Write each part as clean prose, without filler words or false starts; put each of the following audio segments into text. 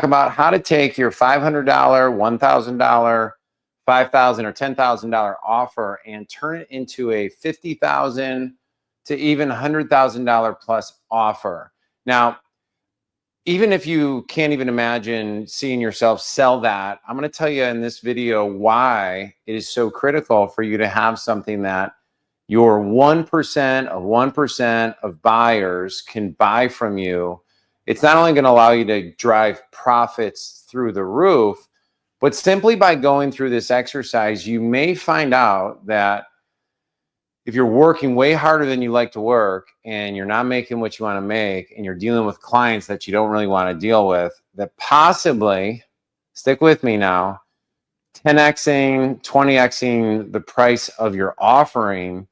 about how to take your $500, $1,000, $5,000 or $10,000 offer and turn it into a $50,000 to even $100,000 plus offer. Now, even if you can't even imagine seeing yourself sell that, I'm going to tell you in this video why it is so critical for you to have something that your 1% of 1% of buyers can buy from you. It's not only going to allow you to drive profits through the roof, but simply by going through this exercise, you may find out that if you're working way harder than you like to work and you're not making what you want to make and you're dealing with clients that you don't really want to deal with, that possibly, stick with me now, 10xing, 20xing the price of your offering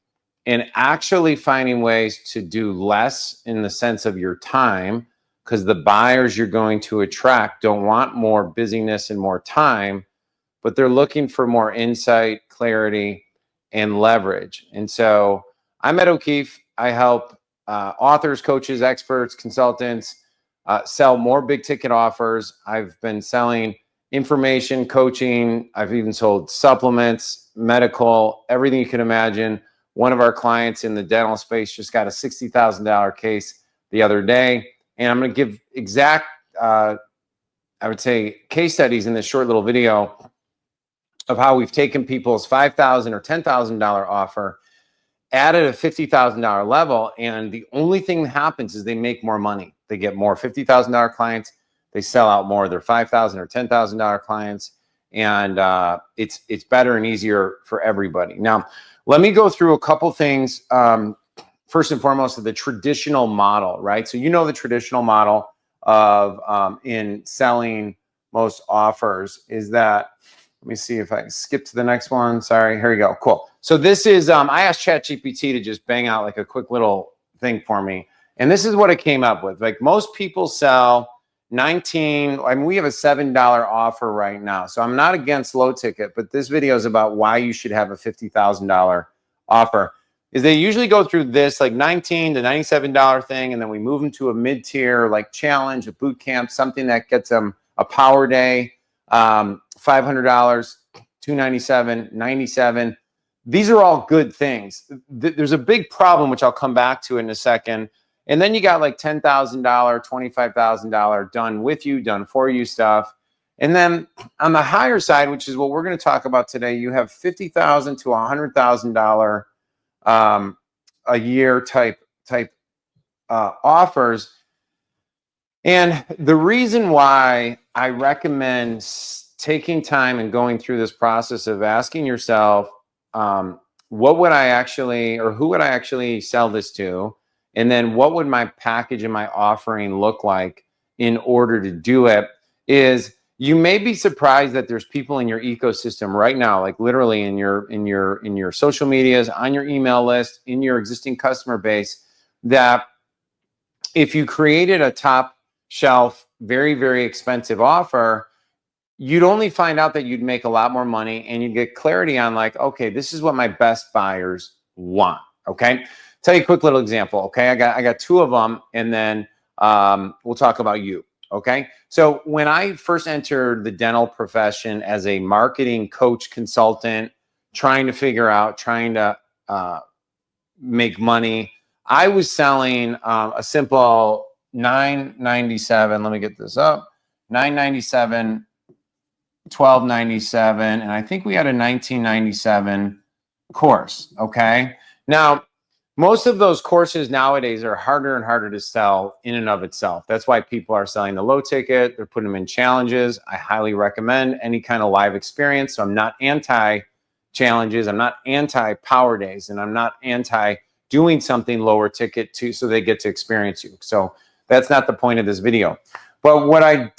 and actually finding ways to do less in the sense of your time, because the buyers you're going to attract don't want more busyness and more time, but they're looking for more insight, clarity, and leverage. And so I'm Ed O'Keefe. I help authors, coaches, experts, consultants sell more big ticket offers. I've been selling information, coaching. I've even sold supplements, medical, everything you can imagine. One of our clients in the dental space just got a $60,000 case the other day. And I'm going to give exact, I would say, case studies in this short little video of how we've taken people's $5,000 or $10,000 offer, added a $50,000 level, and the only thing that happens is they make more money. They get more $50,000 clients. They sell out more of their $5,000 or $10,000 clients, and it's better and easier for everybody. Now, let me go through a couple things. First and foremost, of the traditional model, right? So you know the traditional model of in selling most offers is that. Let me see if I can skip to the next one. Sorry, here we go. Cool. So this is, I asked ChatGPT to just bang out like a quick little thing for me. And this is what it came up with. Like most people sell 19, I mean, we have a $7 offer right now. So I'm not against low ticket, but this video is about why you should have a $50,000 offer. Is they usually go through this like $19 to $97 thing. And then we move them to a mid-tier like challenge, a boot camp, something that gets them a power day. $500, $297, $97. These are all good things. There's a big problem, which I'll come back to in a second. And then you got like $10,000, $25,000 done with you, done for you stuff. And then on the higher side, which is what we're going to talk about today, you have $50,000 to $100,000 a year type offers. And the reason why I recommend taking time and going through this process of asking yourself, what would I actually, or who would I actually sell this to? And then what would my package and my offering look like in order to do it, is you may be surprised that there's people in your ecosystem right now, like literally in your social medias, on your email list, in your existing customer base, that if you created a top shelf, very, very expensive offer, you'd only find out that you'd make a lot more money and you'd get clarity on like, okay, this is what my best buyers want. Okay. Tell you a quick little example. Okay. I got two of them, and then we'll talk about you. Okay. So when I first entered the dental profession as a marketing coach consultant, trying to make money, I was selling a simple $997. Let me get this up. $997, $1297, and I think we had a $1997 course. Okay. Now, most of those courses nowadays are harder and harder to sell in and of itself. That's why people are selling the low ticket. They're putting them in challenges. I highly recommend any kind of live experience. So I'm not anti challenges. I'm not anti power days, and I'm not anti doing something lower ticket too, so they get to experience you. So that's not the point of this video. But what I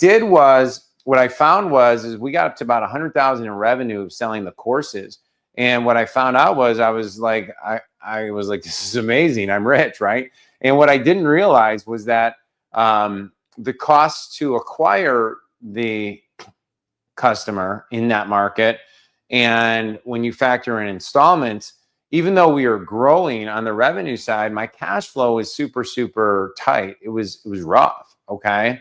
found was we got up to about 100,000 in revenue selling the courses. And what I found out was I was like, this is amazing. I'm rich, right? And what I didn't realize was that the cost to acquire the customer in that market, and when you factor in installments, even though we are growing on the revenue side, my cash flow is super, super tight. It was rough. Okay.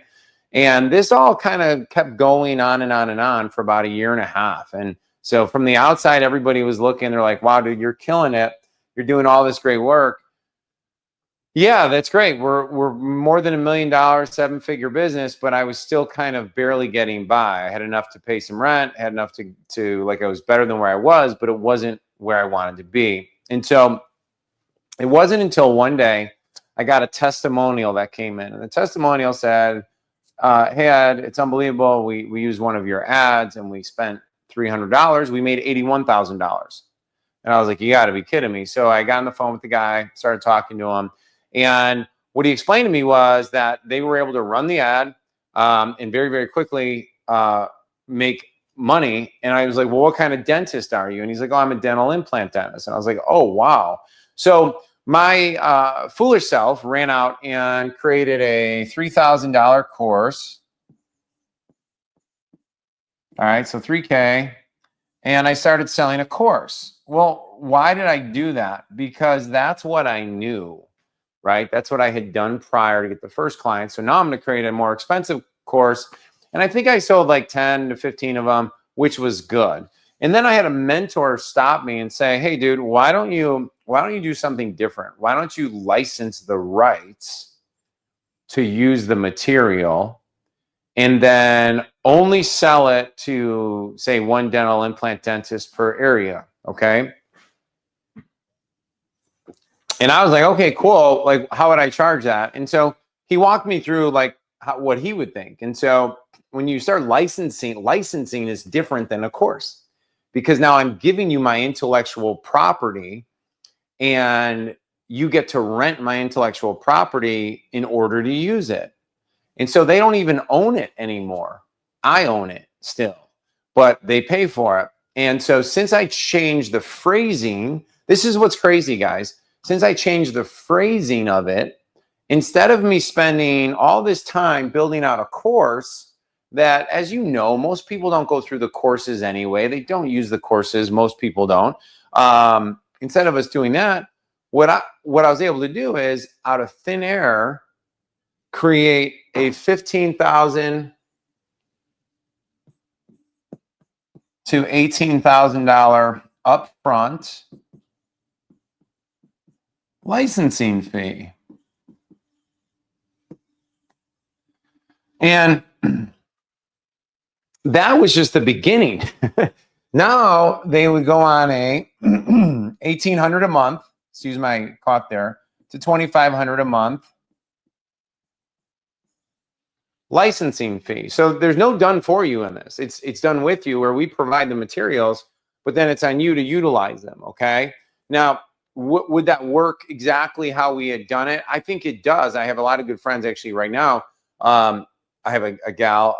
And this all kind of kept going on and on and on for about a year and a half. And so from the outside, everybody was looking, they're like, wow, dude, you're killing it. You're doing all this great work. Yeah, that's great. We're more than $1 million, 7-figure business, but I was still kind of barely getting by. I had enough to pay some rent, had enough to like, I was better than where I was, but it wasn't where I wanted to be. And so it wasn't until one day I got a testimonial that came in, and the testimonial said, hey Ed, it's unbelievable. We used one of your ads and we spent $300. We made $81,000. And I was like, you got to be kidding me. So I got on the phone with the guy, started talking to him. And what he explained to me was that they were able to run the ad and very, very quickly make money. And I was like, well, what kind of dentist are you? And he's like, oh, I'm a dental implant dentist. And I was like, oh, wow. So my foolish self ran out and created a $3,000 course. All right, so 3K. And I started selling a course. Well, why did I do that? Because that's what I knew, right? That's what I had done prior to get the first client. So now I'm going to create a more expensive course. And I think I sold like 10 to 15 of them, which was good. And then I had a mentor stop me and say, hey, dude, why don't you do something different? Why don't you license the rights to use the material and then only sell it to, say, one dental implant dentist per area, okay? And I was like, okay, cool. Like, how would I charge that? And so he walked me through like what he would think. And so when you start licensing is different than a course, because now I'm giving you my intellectual property and you get to rent my intellectual property in order to use it. And so they don't even own it anymore. I own it still, but they pay for it. And so since I changed the phrasing, this is what's crazy, guys. Since I changed the phrasing of it, instead of me spending all this time building out a course that, as you know, most people don't go through the courses anyway. They don't use the courses. Most people don't. Instead of us doing that, what I was able to do is, out of thin air, create a $15,000 to $18,000 upfront licensing fee. And that was just the beginning. Now they would go on a $1,800 a month, excuse my cough there, to $2,500 a month licensing fee. So there's no done for you in this. It's done with you, where we provide the materials, but then it's on you to utilize them. Okay. Now, would that work exactly how we had done it? I think it does. I have a lot of good friends actually right now. I have a gal.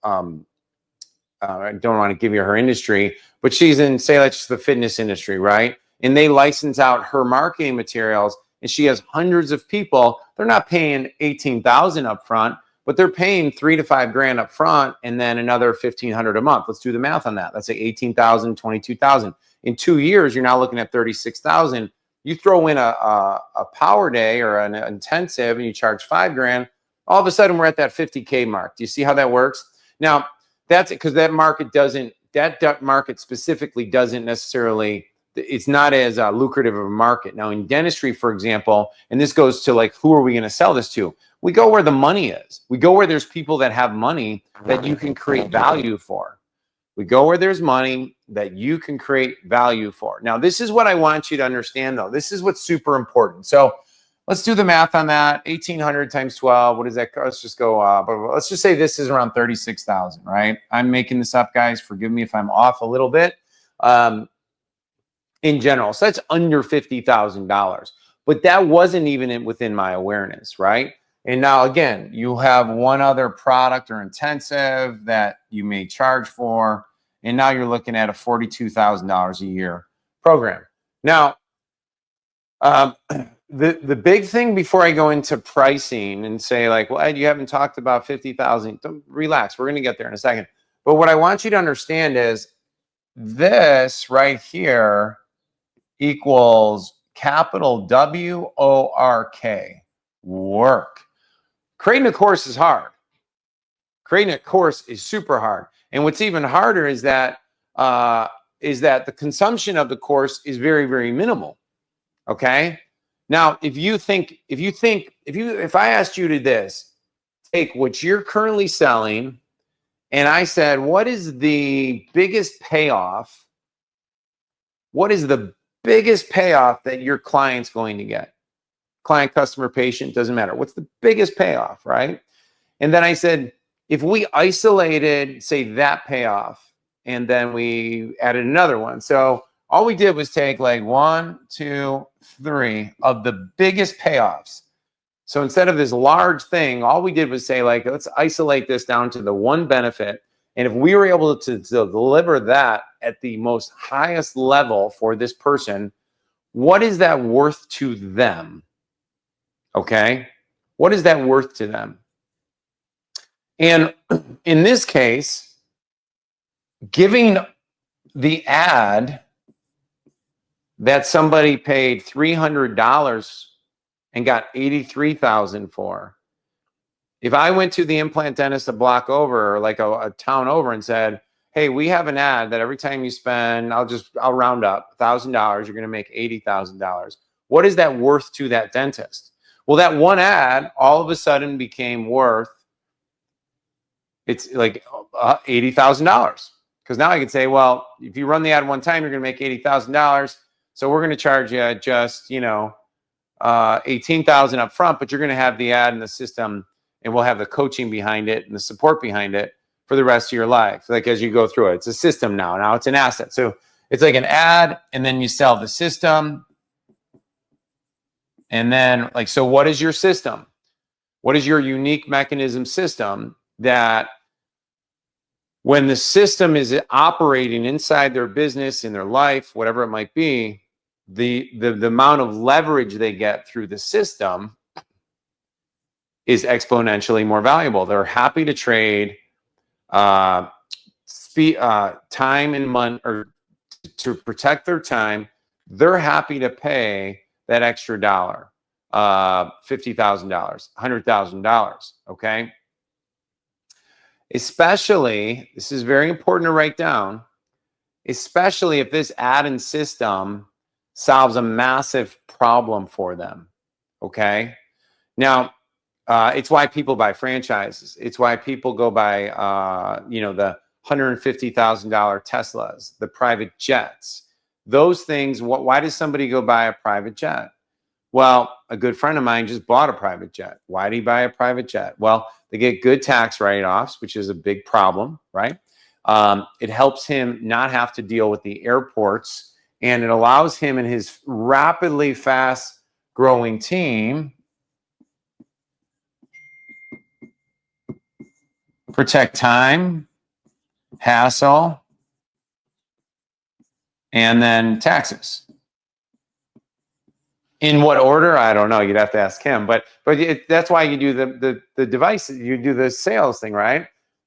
I don't want to give you her industry, but she's in, say, let's just the fitness industry, right? And they license out her marketing materials, and she has hundreds of people. They're not paying $18,000 up front, but they're paying $3 to $5 grand up front, and then another $1,500 a month. Let's do the math on that. Let's say 18,000, 22,000. In 2 years, you're now looking at 36,000. You throw in a power day or an intensive, and you charge $5 grand. All of a sudden, we're at that 50K mark. Do you see how that works? Now, that's it, because that market specifically doesn't necessarily, it's not as lucrative of a market. Now in dentistry, for example, and this goes to like, who are we going to sell this to? We go where the money is. We go where there's people that have money that you can create value for. We go where there's money that you can create value for. Now, this is what I want you to understand, though. This is what's super important. So let's do the math on that. 1,800 times 12. What is that? Let's just go. Let's just say this is around 36,000, right? I'm making this up, guys. Forgive me if I'm off a little bit. In general, so that's under $50,000. But that wasn't even within my awareness, right? And now, again, you have one other product or intensive that you may charge for, and now you're looking at a $42,000 a year program. Now, the big thing before I go into pricing and say like, well, Ed, you haven't talked about 50,000. Relax, we're going to get there in a second. But what I want you to understand is this right here equals capital WORK, work. Creating a course is hard. Creating a course is super hard. And what's even harder is that the consumption of the course is very, very minimal. Okay. Now, if I asked you to take what you're currently selling, and I said, what is the biggest payoff? What is the biggest payoff that your client's going to get? Client, customer, patient, doesn't matter. What's the biggest payoff, right? And then I said, if we isolated, say, that payoff, and then we added another one. So all we did was take like 1, 2, 3 of the biggest payoffs. So instead of this large thing, all we did was say, like, let's isolate this down to the one benefit. And if we were able to deliver that at the most highest level for this person, what is that worth to them? Okay? What is that worth to them? And in this case, giving the ad that somebody paid $300 and got $83,000 for. If I went to the implant dentist a block over, or like a town over, and said, hey, we have an ad that every time you spend, I'll round up $1,000, you're going to make $80,000. What is that worth to that dentist? Well, that one ad all of a sudden became worth, it's like $80,000. Because now I can say, well, if you run the ad one time, you're going to make $80,000. So we're going to charge you just, $18,000 up front, but you're going to have the ad in the system, and we'll have the coaching behind it and the support behind it for the rest of your life. Like as you go through it, it's a system now. Now it's an asset. So it's like an ad, and then you sell the system. And then so what is your system? What is your unique mechanism system that when the system is operating inside their business, in their life, whatever it might be, the amount of leverage they get through the system is exponentially more valuable. They're happy to trade time and money, or to protect their time. They're happy to pay that extra dollar, $50,000, $100,000. Okay. Especially, this is very important to write down, especially if this ad and system solves a massive problem for them. Okay. Now, it's why people buy franchises. It's why people go buy, the $150,000 Teslas, the private jets, those things. Why does somebody go buy a private jet? Well, a good friend of mine just bought a private jet. Why did he buy a private jet? Well, they get good tax write-offs, which is a big problem, right? It helps him not have to deal with the airports, and it allows him and his rapidly fast-growing team protect time, hassle, and then taxes. In what order? I don't know. You'd have to ask him. But that's why you do the device. You do the sales thing, right?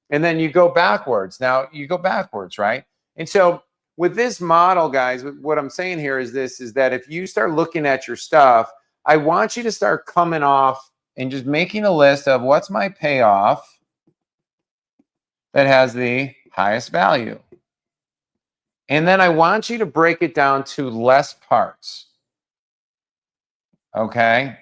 And then you go backwards. Now you go backwards, right? And so with this model, guys, what I'm saying here is that if you start looking at your stuff, I want you to start coming off and just making a list of what's my payoff that has the highest value. And then I want you to break it down to less parts. Okay?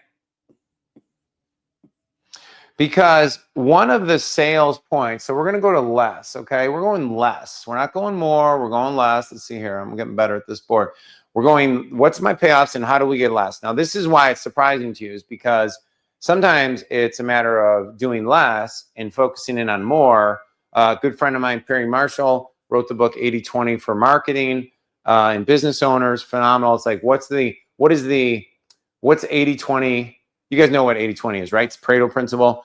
Because one of the sales points, so we're going to go to less, okay? We're going less. We're not going more. We're going less. Let's see here. I'm getting better at this board. We're going, what's my payoffs and how do we get less? Now, this is why it's surprising to you, is because sometimes it's a matter of doing less and focusing in on more. A good friend of mine, Perry Marshall, wrote the book 80-20 for marketing and business owners. Phenomenal. It's like, what's 80-20? You guys know what 80-20 is, right? It's Pareto principle.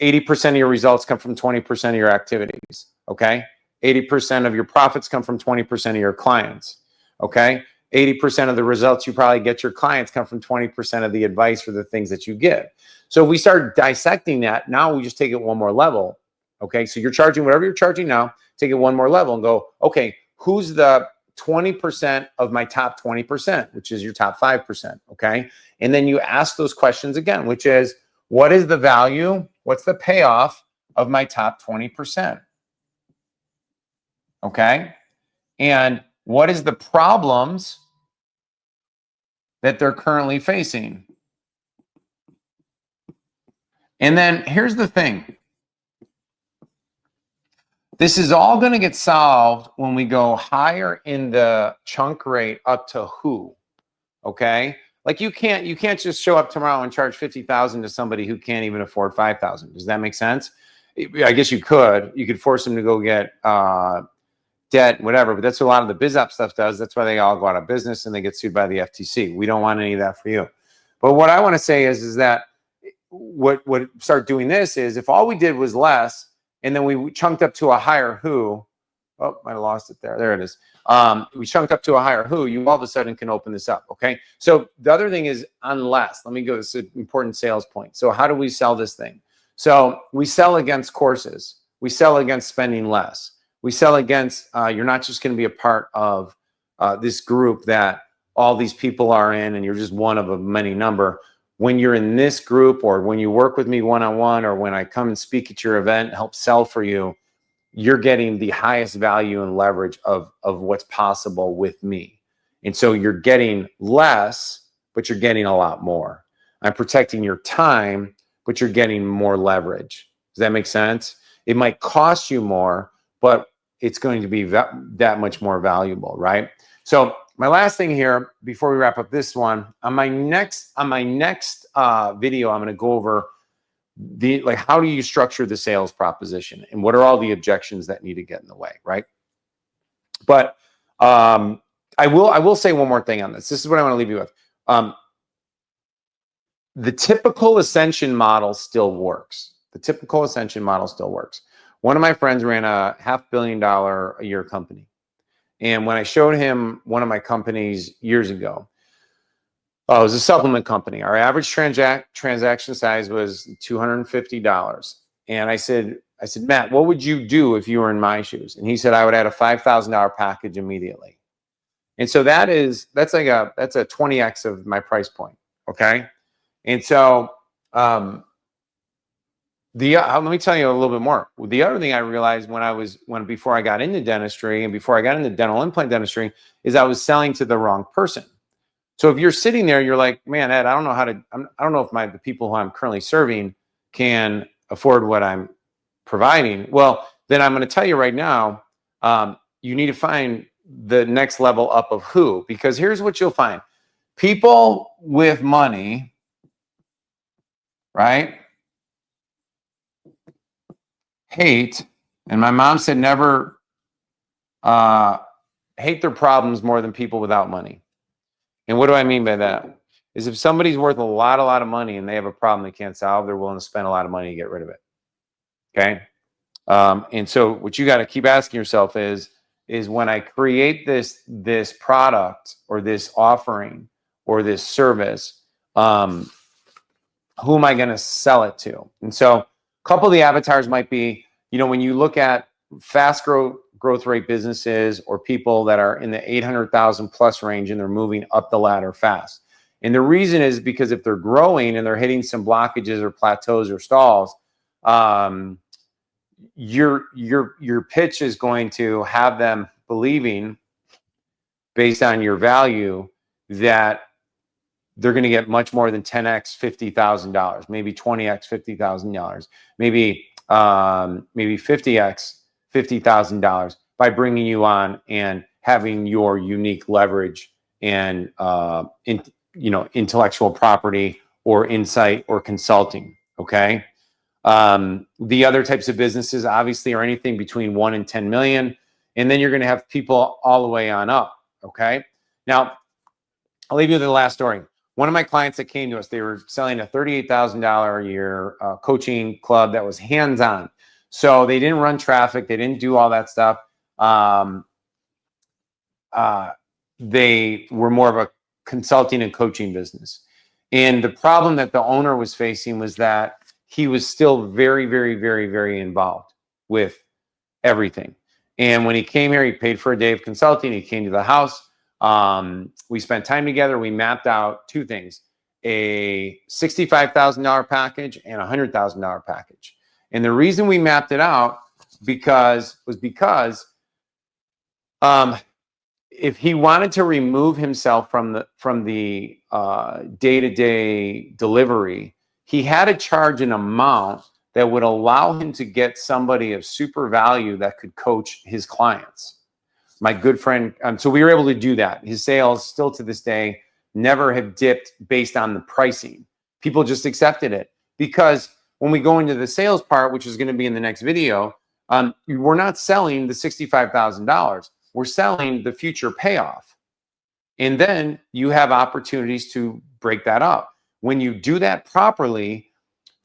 80% of your results come from 20% of your activities, okay? 80% of your profits come from 20% of your clients, okay? 80% of the results you probably get your clients come from 20% of the advice or the things that you give. So if we start dissecting that, now we just take it one more level, okay? So you're charging whatever you're charging now, take it one more level and go, okay, who's the 20% of my top 20%, which is your top 5%, okay? And then you ask those questions again, which is, what is the value? What's the payoff of my top 20%. Okay. And what is the problems that they're currently facing? And then here's the thing. This is all going to get solved when we go higher in the chunk rate up to who. Okay. Like you can't just show up tomorrow and charge 50,000 to somebody who can't even afford 5,000. Does that make sense? I guess you could force them to go get debt, whatever, but that's what a lot of the biz op stuff does. That's why they all go out of business and they get sued by the FTC. We don't want any of that for you. But what I want to say is that what start doing this is if all we did was less and then we chunked up to a higher who, oh, I lost it there. There it is. We chunked up to a higher who, you all of a sudden can open this up, okay? So the other thing is unless. Let me go, this is an important sales point. So how do we sell this thing? So we sell against courses. We sell against spending less. We sell against, you're not just going to be a part of this group that all these people are in and you're just one of a many number. When you're in this group or when you work with me one-on-one or when I come and speak at your event, help sell for you, you're getting the highest value and leverage of what's possible with me. And so you're getting less, but you're getting a lot more. I'm protecting your time, but you're getting more leverage. Does that make sense? It might cost you more, but it's going to be that much more valuable, right? So my last thing here, before we wrap up this one, on my next video, I'm going to go over how do you structure the sales proposition and what are all the objections that need to get in the way, right? But I will say one more thing on this. This is what I want to leave you with. The typical ascension model still works. The typical ascension model still works. One of my friends ran a $500 million a year company. And when I showed him one of my companies years ago, it was a supplement company. Our average transaction size was $250. And I said, Matt, what would you do if you were in my shoes? And he said, I would add a $5,000 package immediately. And so that's a 20x of my price point. Okay. And so, let me tell you a little bit more. The other thing I realized before I got into dentistry and before I got into dental implant dentistry is I was selling to the wrong person. So if you're sitting there, you're like, man, Ed, I don't know if the people who I'm currently serving can afford what I'm providing. Well, then I'm going to tell you right now, you need to find the next level up of who, because here's what you'll find. People with money, right, hate, and my mom said never hate their problems more than people without money. And what do I mean by that? Is if somebody's worth a lot of money and they have a problem they can't solve, they're willing to spend a lot of money to get rid of it. Okay. And so what you got to keep asking yourself is when I create this product or this offering or this service, who am I going to sell it to? And so a couple of the avatars might be, when you look at fast growth rate businesses or people that are in the 800,000 plus range and they're moving up the ladder fast. And the reason is because if they're growing and they're hitting some blockages or plateaus or stalls, your pitch is going to have them believing, based on your value, that they're going to get much more than 10x $50,000, maybe 20x $50,000, maybe 50x $50,000 by bringing you on and having your unique leverage and intellectual property or insight or consulting. Okay. The other types of businesses obviously are anything between 1 and 10 million. And then you're going to have people all the way on up. Okay. Now I'll leave you with the last story. One of my clients that came to us, they were selling a $38,000 a year coaching club that was hands-on. So they didn't run traffic. They didn't do all that stuff. They were more of a consulting and coaching business. And the problem that the owner was facing was that he was still very, very, very, very involved with everything. And when he came here, he paid for a day of consulting. He came to the house. We spent time together. We mapped out two things, a $65,000 package and a $100,000 package. And the reason we mapped it out was because if he wanted to remove himself from the day-to-day delivery, he had to charge an amount that would allow him to get somebody of super value that could coach his clients. My good friend, so we were able to do that. His sales still to this day never have dipped based on the pricing. People just accepted it, because when we go into the sales part, which is going to be in the next video, we're not selling the $65,000. We're selling the future payoff. And then you have opportunities to break that up. When you do that properly,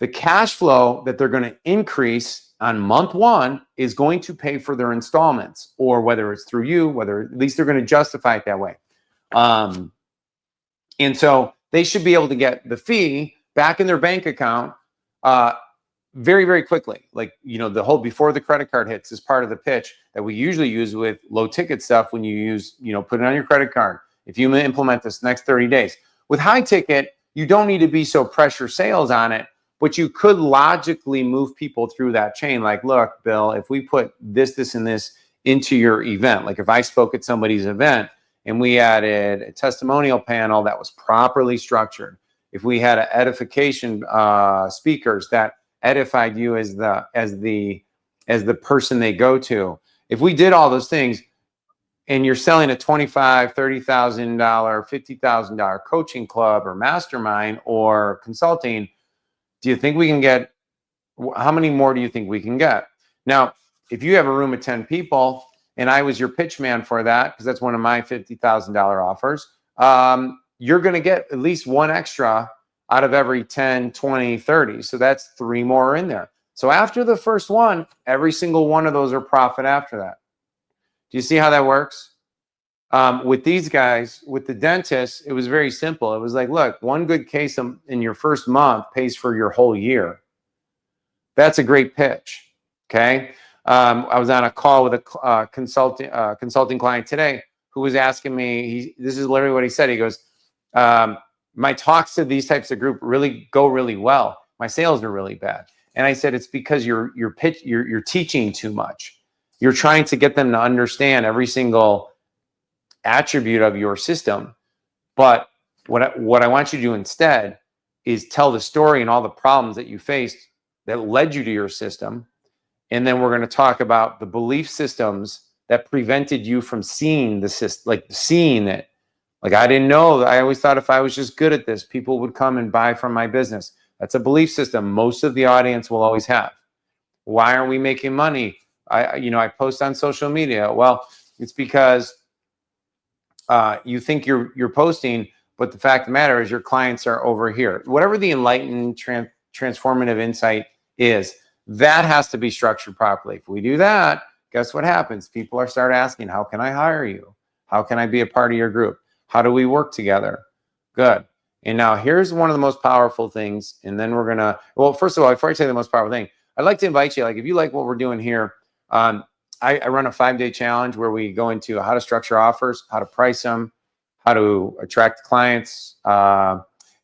the cash flow that they're going to increase on month one is going to pay for their installments, or whether it's through you, whether at least they're going to justify it that way. And so they should be able to get the fee back in their bank account very, very quickly. Like, you know, the whole before the credit card hits is part of the pitch that we usually use with low ticket stuff. When you use, you know, put it on your credit card. If you implement this next 30 days with high ticket, you don't need to be so pressure sales on it, but you could logically move people through that chain. Like, look, Bill, if we put this, this, and this into your event, like if I spoke at somebody's event and we added a testimonial panel that was properly structured, if we had an edification speakers that edified you as the person they go to, if we did all those things, and you're selling a $25,000, $30,000, $50,000 coaching club or mastermind or consulting, do you think we can get, how many more do you think we can get? Now, if you have a room of 10 people and I was your pitch man for that, because that's one of my $50,000 offers, you're going to get at least one extra out of every 10, 20, 30. So that's 3 more in there. So after the first one, every single one of those are profit after that. Do you see how that works? With these guys, with the dentists, it was very simple. It was like, look, one good case in your first month pays for your whole year. That's a great pitch. Okay. I was on a call with a consulting client today who was asking me, this is literally what he said. He goes, my talks to these types of group really go really well. My sales are really bad. And I said, it's because you're teaching too much. You're trying to get them to understand every single attribute of your system. But what I want you to do instead is tell the story and all the problems that you faced that led you to your system. And then we're going to talk about the belief systems that prevented you from seeing the system, like seeing it. Like, I didn't know. I always thought if I was just good at this, people would come and buy from my business. That's a belief system most of the audience will always have. Why aren't we making money? I post on social media. Well, it's because you think you're posting, but the fact of the matter is your clients are over here. Whatever the enlightened transformative insight is, that has to be structured properly. If we do that, guess what happens? People start asking, how can I hire you? How can I be a part of your group? How do we work together? Good. And now here's one of the most powerful things. And then we're going to, well, first of all, before I say the most powerful thing, I'd like to invite you, like, if you like what we're doing here, I run a 5-day challenge where we go into how to structure offers, how to price them, how to attract clients.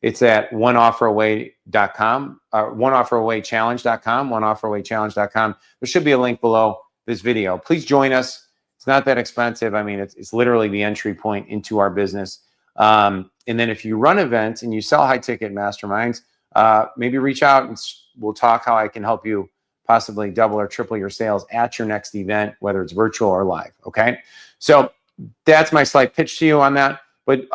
It's at oneofferaway.com, oneofferawaychallenge.com, oneofferawaychallenge.com. There should be a link below this video. Please join us. It's not that expensive. I mean, it's literally the entry point into our business. And then if you run events and you sell high ticket masterminds, maybe reach out and we'll talk how I can help you possibly double or triple your sales at your next event, whether it's virtual or live. Okay. So that's my slight pitch to you on that. But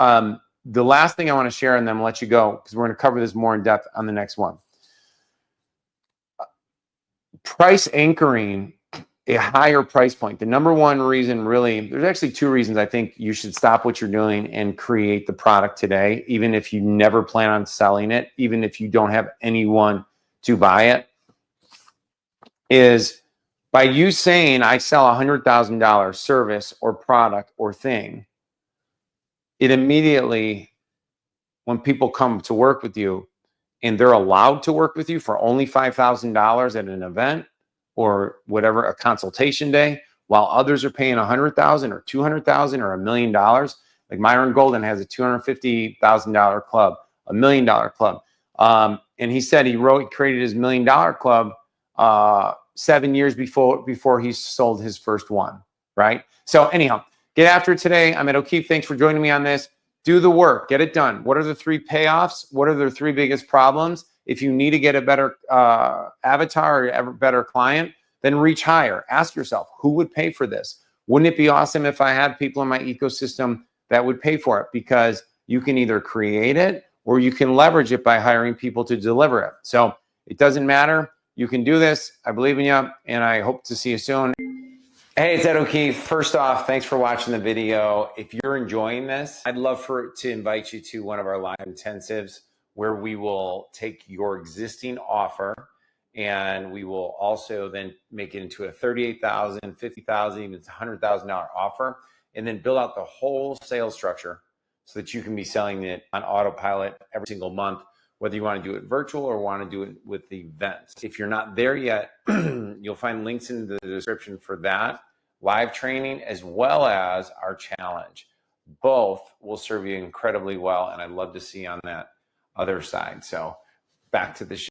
the last thing I want to share, and then I'll let you go, because we're going to cover this more in depth on the next one. Price anchoring a higher price point. The number one reason, really, there's actually 2 reasons I think you should stop what you're doing and create the product today, even if you never plan on selling it, even if you don't have anyone to buy it, is by you saying, I sell $100,000 service or product or thing, it immediately, when people come to work with you and they're allowed to work with you for only $5,000 at an event or whatever, a consultation day, while others are paying $100,000 or $200,000 or $1 million. Like Myron Golden has a $250,000 club, $1 million club. And he said he created his $1 million club 7 years before he sold his first one, right? So anyhow, get after it today. I'm Ed O'Keefe. Thanks for joining me on this. Do the work, get it done. What are the 3 payoffs? What are the 3 biggest problems? If you need to get a better avatar or a better client, then reach higher. Ask yourself, who would pay for this? Wouldn't it be awesome if I had people in my ecosystem that would pay for it? Because you can either create it or you can leverage it by hiring people to deliver it. So it doesn't matter. You can do this. I believe in you, and I hope to see you soon. Hey, it's Ed O'Keefe. First off, thanks for watching the video. If you're enjoying this, I'd love to invite you to one of our live intensives where we will take your existing offer and we will also then make it into a $38,000, $50,000, even $100,000 offer, and then build out the whole sales structure so that you can be selling it on autopilot every single month, whether you want to do it virtual or want to do it with the events. If you're not there yet, you'll find links in the description for that live training as well as our challenge. Both will serve you incredibly well, and I'd love to see you on that other side. So back to the show.